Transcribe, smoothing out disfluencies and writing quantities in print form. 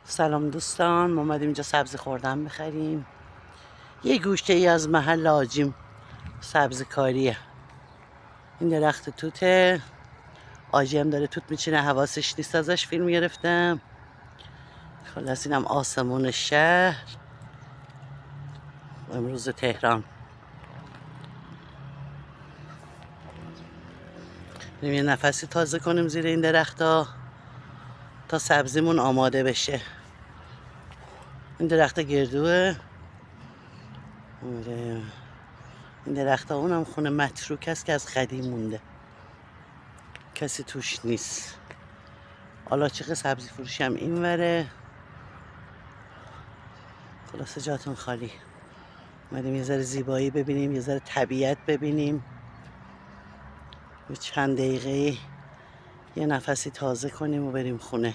سلام دوستان، ما اومدیم اینجا سبزی خوردن بخریم. یه گوشه ای از محل آجیم سبزی کاریه. این درخت توته. آجی هم داره توت میچینه، حواسش نیست ازش فیلم گرفتم. خلاص اینم آسمون شهر امروز تهران. بریم یه نفسی تازه کنیم زیر این درختا تا سبزیمون آماده بشه. این درخت گردوه. این درخت ها اونم خونه متروک است که از قدیم مونده، کسی توش نیست. حالا چه سبزی فروشی هم این وره. خلاصه جاتون خالی. اومدیم یه ذره زیبایی ببینیم، یه ذره طبیعت ببینیم، یه چند دقیقه یه نفسی تازه کنیم و بریم خونه.